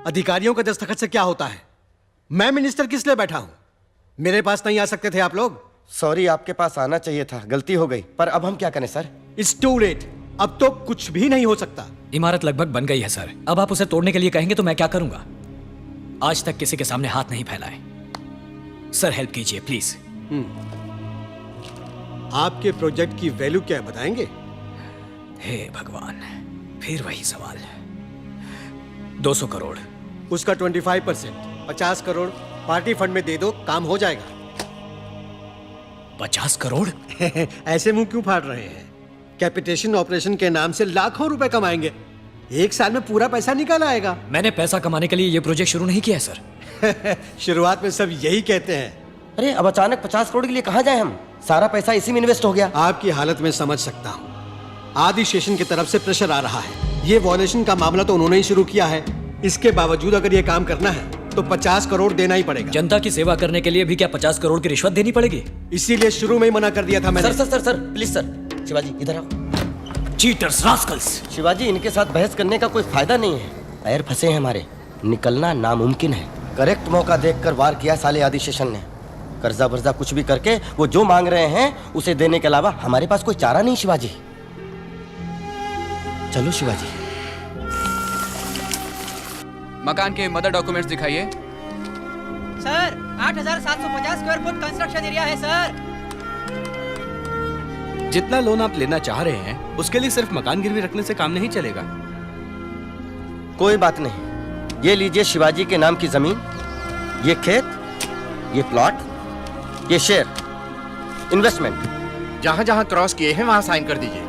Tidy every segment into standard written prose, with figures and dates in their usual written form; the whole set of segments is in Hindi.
अधिकारियों के दस्तखत से क्या होता है? मैं मिनिस्टर किस लिए बैठा हूं? मेरे पास नहीं आ सकते थे आप लोग? सॉरी, आपके पास आना चाहिए था, गलती हो गई। पर अब हम क्या करें सर? It's to late. अब तो कुछ भी नहीं हो सकता। इमारत लगभग बन गई है सर। अब आप उसे तोड़ने के लिए कहेंगे तो मैं क्या करूंगा? आज तक किसी के सामने हाथ नहीं फैलाए। सर हेल्प कीजिए प्लीज। आपके प्रोजेक्ट की वैल्यू क्या है बताएंगे? हे भगवान, फिर वही सवाल। 200 करोड़। उसका 25%, 50 करोड़ पार्टी फंड में दे दो, काम हो जाएगा। 50 करोड़? ऐसे मुंह क्यों फाड़ रहे हैं? कैपिटेशन ऑपरेशन के नाम से लाखों रुपए कमाएंगे। एक साल में पूरा पैसा निकल आएगा। मैंने पैसा कमाने के लिए ये प्रोजेक्ट शुरू नहीं किया है सर। शुरुआत में सब यही कहते हैं। अरे अब अचानक 50 करोड़ के लिए कहाँ जाए हम? सारा पैसा इसी में इन्वेस्ट हो गया। आपकी हालत में समझ सकता हूँ। आदि स्टेशन की तरफ से प्रेशर आ रहा है। ये वॉल्यूशन का मामला तो उन्होंने ही शुरू किया है। इसके बावजूद अगर ये काम करना है तो 50 करोड़ देना ही पड़ेगा। जनता की सेवा करने के लिए भी क्या 50 करोड़ की रिश्वत देनी पड़ेगी? इसीलिए शुरू में ही मना कर दिया था मैंने। Sir please sir. शिवाजी इधर आओ। Cheaters, Rascals. शिवाजी, इनके साथ बहस करने का कोई फायदा नहीं है। पैर फंसे हैं हमारे, निकलना नामुमकिन है। करेक्ट मौका देखकर वार किया साले आदि शेषन ने। कर्जा वर्जा कुछ भी करके वो जो मांग रहे हैं उसे देने के अलावा हमारे पास कोई चारा नहीं। शिवाजी चलो शिवाजी। मकान के मदर डॉक्यूमेंट्स दिखाइए। Sir 8750 square foot construction area है सर। जितना लोन आप लेना चाह रहे हैं उसके लिए सिर्फ मकान गिरवी रखने से काम नहीं चलेगा। कोई बात नहीं, ये लीजिए शिवाजी के नाम की जमीन, ये खेत, ये प्लॉट, ये शेयर, इन्वेस्टमेंट। जहां जहां क्रॉस किए हैं वहां साइन कर दीजिए।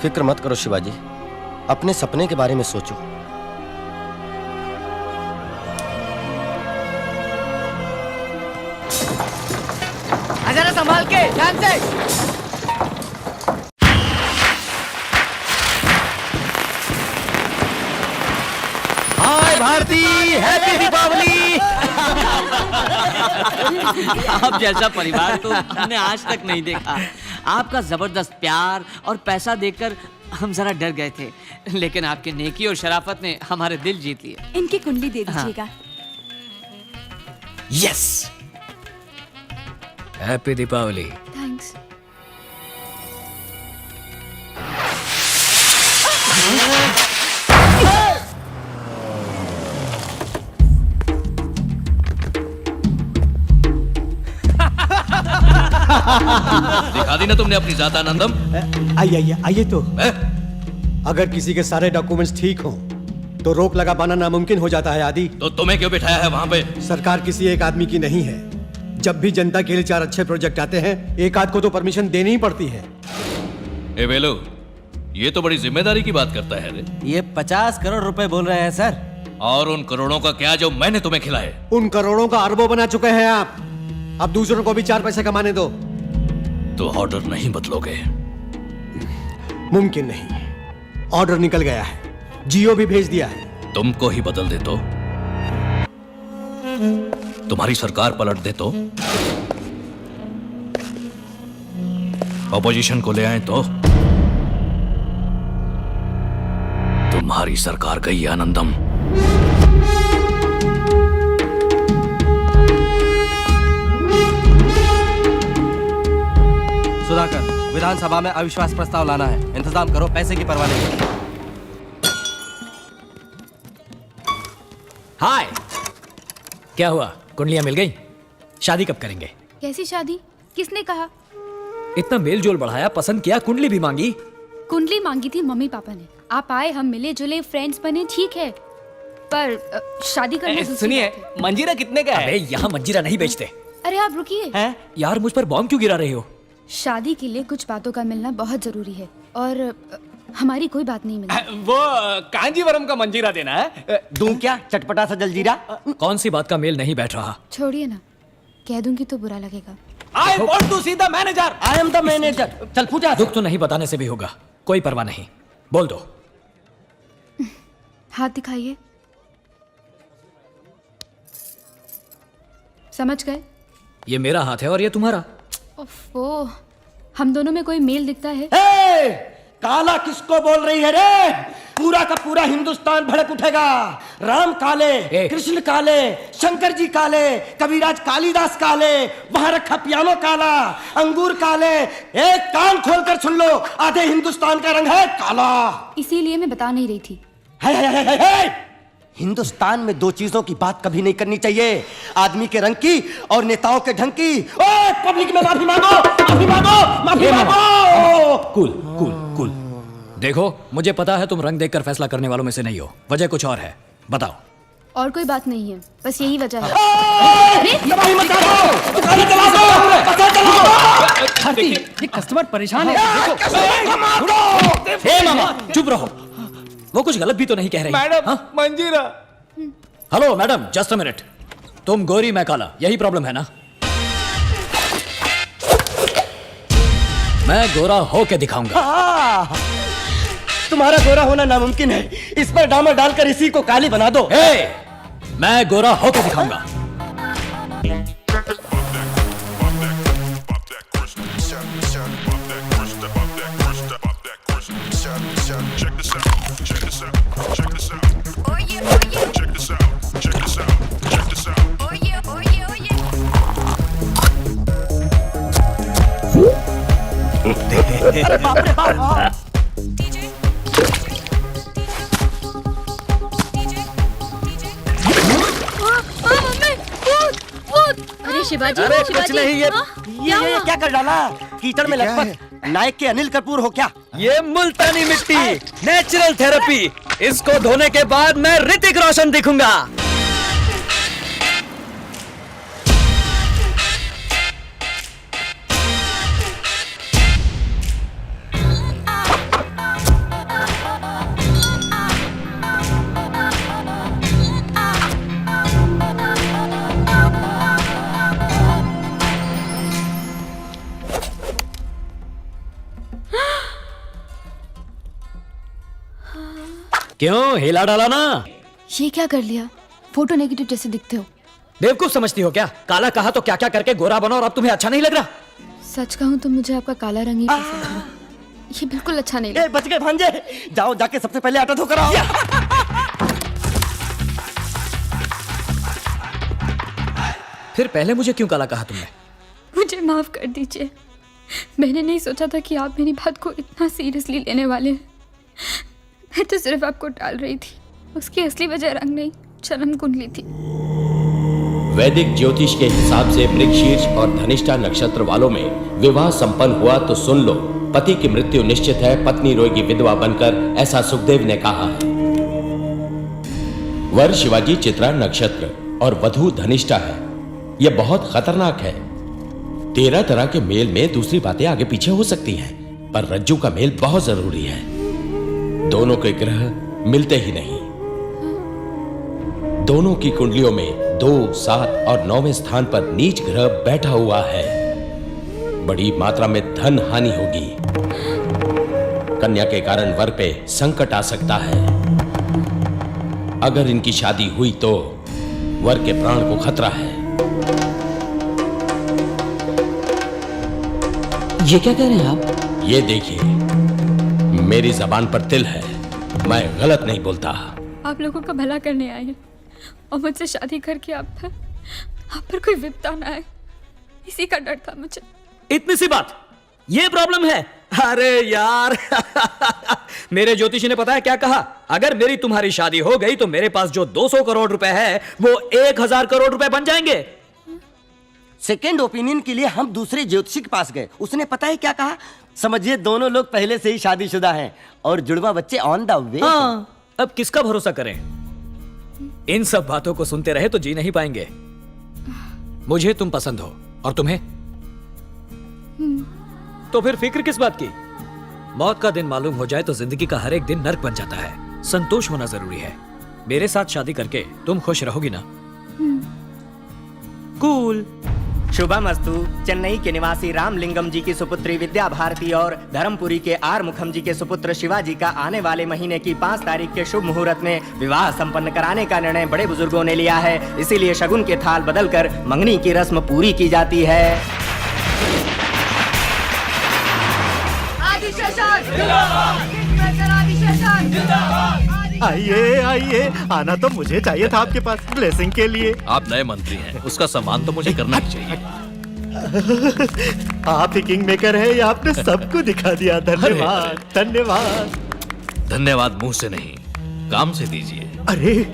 फिक्र मत करो शिवाजी, अपने सपने के बारे में सोचो। जरा संभाल के, ध्यान से। हाय भारती, हैप्पी दीपावली। आप जैसा परिवार तो हमने आज तक नहीं देखा। आपका जबरदस्त प्यार और पैसा देखकर हम जरा डर गए थे, लेकिन आपके नेकी और शराफत ने हमारे दिल जीत लिए। इनकी कुंडली दे दीजिएगा। Yes, happy Deepavali. थैंक्स। दिखा दी ना तुमने अपनी जात आनंदम। आइए तो। अगर किसी के सारे डॉक्यूमेंट्स ठीक हों तो रोक लगा पाना नामुमकिन हो जाता है आदि। तो तुम्हें क्यों बिठाया है वहां पे? सरकार किसी एक आदमी की नहीं है। जब भी जनता के लिए 4 अच्छे प्रोजेक्ट आते हैं, एक आध को तो परमिशन देनी ही पड़ती है। ए वेलो, ये तो बड़ी जिम्मेदारी की बात करता है रे। ये 50 करोड़ रुपए बोल रहे हैं सर। और उन करोड़ों का क्या जो मैंने तुम्हें खिलाए? उन करोड़ों का अरबों बना चुके हैं आप। अब दूसरों को भी 4 पैसे कमाने दो। तो ऑर्डर नहीं बदलोगे? मुमकिन नहीं। ऑर्डर निकल गया है, जियो भी भेज दिया है। तुमको ही बदल दे तो? तुम्हारी सरकार पलट दे तो? ऑपोजिशन को ले आए तो? तुम्हारी सरकार गई आनंदम। सुधाकर, विधानसभा में अविश्वास प्रस्ताव लाना है। इंतजाम करो, पैसे की परवाह नहीं। हाय, क्या हुआ? कुंडलियां मिल गई? शादी कब करेंगे? कैसी शादी? किसने कहा? इतना मेल जोल बढ़ाया, पसंद किया, कुंडली भी मांगी। कुंडली मांगी थी मम्मी पापा ने। आप आए, हम मिले जुले, फ्रेंड्स बने, ठीक है, पर शादी करना दूसरी सुनिए, बात है। मंजीरा कितने का है? अबे यहाँ मंजीरा नहीं बेचते। अरे आप रुकिए। हैं? यार मुझ पर बॉम्ब क्यों गिरा रही हो? शादी के लिए कुछ बातों का मिलना बहुत जरूरी है और हमारी कोई बात नहीं मिली। वो कांजीवरम का मंजीरा देना है। दूं क्या चटपटा सा जलजीरा? कौन सी बात का मेल नहीं बैठ रहा? छोड़िए ना, कह दूंगी तो बुरा लगेगा। I want to see the manager. I am the manager. चल पूजा। दुख तो नहीं बताने से भी होगा, कोई परवाह नहीं, बोल दो। हाथ दिखाइए। समझ गए? ये मेरा हाथ है और ये तुम्हारा। ओफो, हम दोनों में कोई मेल दिखता है? काला किसको बोल रही है रे? पूरा का पूरा हिंदुस्तान भड़क उठेगा। राम काले, कृष्ण काले, शंकर जी काले, कबीराज कालिदास काले, वहां रखा पियानो काला, अंगूर काले। एक कान खोलकर सुन लो, आधे हिंदुस्तान का रंग है काला। इसीलिए मैं बता नहीं रही थी। है। हिंदुस्तान में दो चीजों की बात कभी नहीं करनी चाहिए, आदमी के रंग की और नेताओं के ढंग की। ओए पब्लिक में माफी मांगो, माफी मांगो, माफी मांगो। Cool cool cool. देखो, मुझे पता है तुम रंग देखकर फैसला करने वालों में से नहीं हो, वजह कुछ और है, बताओ। और कोई बात नहीं है, बस यही वजह है। तबाही मचा दो, दुकानें जला दो, पता चला दो। ये कस्टमर परेशान है। हे मामा, चुप रहो, वो कुछ गलत भी तो नहीं कह रही। मैडम, मंजीरा। Hello madam, just a minute. तुम गोरी, मैं काला, यही प्रॉब्लम है ना? मैं गोरा होके दिखाऊंगा। तुम्हारा गोरा होना नामुमकिन है, इस पर डामर डालकर इसी को काली बना दो। मैं गोरा होके दिखाऊंगा। अरे बाप रे बाप। अरे शिवाजी, अरे शिवाजी, कुछ नहीं, ये क्या कर डाला? कीचड़ में लटपट नायक के अनिल कपूर हो क्या? ये मुल्तानी मिट्टी, नेचुरल थेरेपी। इसको धोने के बाद मैं ऋतिक रोशन दिखूंगा। क्यों, हिला डाला ना? ये क्या कर लिया? फोटो नेगेटिव जैसे दिखते हो। बेवकूफ समझती हो क्या? काला कहा तो क्या क्या करके गोरा बना और अब तुम्हें अच्छा नहीं लग रहा? सच कहूँ तो मुझे आपका काला रंग ही पसंद है। ये बिल्कुल अच्छा नहीं लगा। बच गए भांजे, जाओ जाके सबसे पहले आटा धोकर आओ। फिर पहले मुझे क्यों काला कहा तुमने? मुझे माफ कर दीजिए, मैंने नहीं सोचा था कि आप मेरी बात को इतना सीरियसली लेने वाले हैं। मैं तो सिर्फ आपको टाल रही थी, उसकी असली वजह रंग नहीं, जन्म कुंडली थी। वैदिक ज्योतिष के हिसाब से मृगशीर्ष और धनिष्ठा नक्षत्र वालों में विवाह संपन्न हुआ तो सुन लो, पति की मृत्यु निश्चित है, पत्नी रोएगी विधवा बनकर, ऐसा सुखदेव ने कहा है। वर शिवाजी चित्रा नक्षत्र और वधू धनिष्ठा है। यह बहुत खतरनाक है। 13 तरह के मेल में दूसरी बातें आगे पीछे हो सकती हैं, पर रज्जू का मेल बहुत जरूरी है। दोनों के ग्रह मिलते ही नहीं। दोनों की कुंडलियों में 2, 7 और 9वें स्थान पर नीच ग्रह बैठा हुआ है। बड़ी मात्रा में धन हानि होगी। कन्या के कारण वर पे संकट आ सकता है। अगर इनकी शादी हुई तो वर के प्राण को खतरा है। ये क्या कह रहे हैं आप? ये देखिए, मेरी जबान पर तिल है, मैं गलत नहीं बोलता। आप लोगों का भला करने आए हैं और मुझसे शादी करके आप पर कोई विपदा ना आए, इसी का डर था मुझे। इतनी सी बात, ये प्रॉब्लम है? अरे यार मेरे ज्योतिषी ने पता है क्या कहा? अगर मेरी तुम्हारी शादी हो गई तो मेरे पास जो 200 करोड़ रुपए है वो 1000 करोड़ रुपए बन जाएंगे। सेकेंड ओपिनियन के लिए हम दूसरे ज्योतिषी के पास गए, उसने पता है क्या कहा? समझिए दोनों लोग पहले से ही शादीशुदा हैं और जुड़वा बच्चे ऑन द वे। अब किसका भरोसा करें? इन सब बातों को सुनते रहे तो जी नहीं पाएंगे। मुझे तुम पसंद हो और तुम्हें, तो फिर फिक्र किस बात की? मौत का दिन मालूम हो जाए तो जिंदगी का हर एक दिन नर्क बन जाता है। संतोष होना जरूरी है। मेरे साथ शादी करके तुम खुश रहोगी ना? कूल। शुभमस्तु। चेन्नई के निवासी रामलिंगम जी की सुपुत्री विद्या भारती और धर्मपुरी के आर मुखम जी के सुपुत्र शिवाजी का आने वाले महीने की 5 तारीख के शुभ मुहूर्त में विवाह संपन्न कराने का निर्णय बड़े बुजुर्गों ने लिया है। इसीलिए शगुन के थाल बदलकर मंगनी की रस्म पूरी की जाती है। आदिशेषन आइए आइए, आना तो मुझे चाहिए था आपके पास ब्लेसिंग के लिए। आप नए मंत्री हैं, उसका सम्मान तो मुझे करना ही चाहिए। आप ही किंग मेकर है, ये आपने सबको दिखा दिया। धन्यवाद धन्यवाद। धन्यवाद मुंह से नहीं, काम से दीजिए। अरे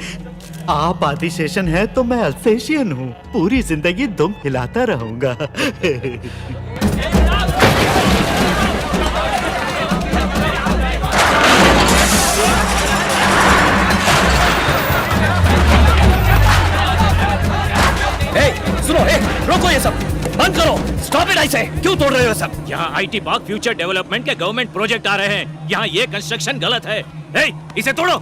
आप आदिशेषन है तो मैं अल्सेशियन हूँ, पूरी जिंदगी दुम हिलाता रहूंगा। सुनो, रोको ये सब, बंद करो, स्टॉप इट। ऐसे क्यों तोड़ रहे हो सब? यहाँ आईटी पार्क फ्यूचर डेवलपमेंट के गवर्नमेंट प्रोजेक्ट आ रहे हैं, यहाँ ये कंस्ट्रक्शन गलत है। इसे तोड़ो।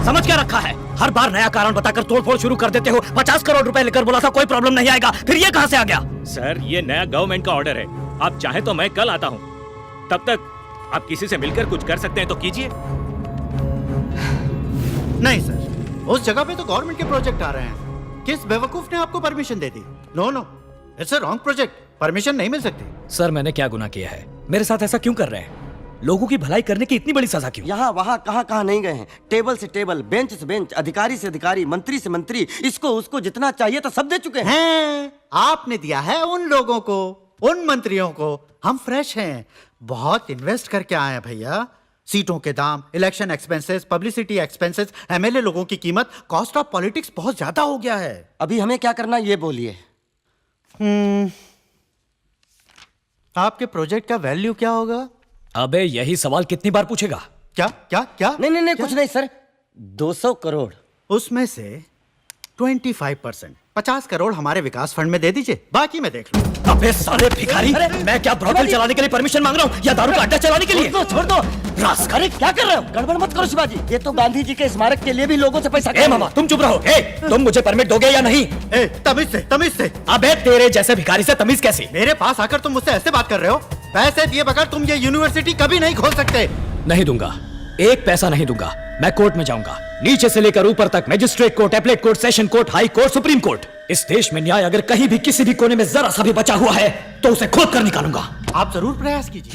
समझ क्या रखा है? हर बार नया कारण बताकर तोड़फोड़ शुरू कर देते हो। 50 करोड़ रुपए लेकर बोला था कोई प्रॉब्लम नहीं आएगा, फिर ये कहां से आ गया? सर ये नया गवर्नमेंट का ऑर्डर है, आप चाहे तो मैं कल आता हूँ, तब तक आप किसी से मिलकर कुछ कर सकते हैं तो कीजिए। नहीं सर, उस जगह पे तो गवर्नमेंट के प्रोजेक्ट आ रहे हैं। किस बेवकूफ ने आपको परमिशन दे दी? No no, it's a wrong project, permission नहीं मिल सकती। सर मैंने क्या गुनाह किया है? मेरे साथ ऐसा क्यों कर रहे हैं? लोगों की भलाई करने की इतनी बड़ी सजा क्यों? यहाँ वहाँ कहाँ नहीं गए हैं, टेबल से टेबल, बेंच से बेंच, अधिकारी से अधिकारी, मंत्री से मंत्री, इसको उसको जितना चाहिए था सब दे चुके हैं। आपने दिया है उन लोगों को, उन मंत्रियों को। हम फ्रेश हैं, बहुत इन्वेस्ट करके आए हैं भैया। सीटों के दाम, election expenses, publicity expenses, MLA लोगों की कीमत, कॉस्ट ऑफ पॉलिटिक्स बहुत ज्यादा हो गया है। अभी हमें क्या करना ये बोलिए। आपके प्रोजेक्ट का वैल्यू क्या होगा? अबे यही सवाल कितनी बार पूछेगा? क्या क्या क्या? नहीं कुछ नहीं सर, 200 करोड़। उसमें से 25%, 50 करोड़ हमारे विकास फंड में दे दीजिए, बाकी मैं देख लूं। अबे साले भिखारी, मैं क्या ब्रोथल चलाने के लिए परमिशन मांग रहा हूँ या दारू का अड्डा चलाने के लिए? छोड़ दो। अरे क्या कर रहे हो? गड़बड़ मत करो शिवाजी, ये तो गांधी जी के स्मारक के लिए भी लोगों से पैसा। मामा तुम चुप रहो। तुम मुझे परमिट दोगे या नहीं? तमीज से। अबे तेरे जैसे भिखारी से तमीज कैसी? मेरे पास आकर तुम मुझसे ऐसे बात कर रहे हो? पैसे दिए बगैर तुम ये यूनिवर्सिटी कभी नहीं खोल सकते। नहीं दूंगा, एक पैसा नहीं दूंगा। मैं कोर्ट में जाऊंगा, नीचे से लेकर ऊपर तक, magistrate court, appellate court, session court, high court, supreme court. इस देश में न्याय अगर कहीं भी किसी भी कोने में जरा सा भी बचा हुआ है तो उसे खोद कर निकालूंगा। आप जरूर प्रयास कीजिए।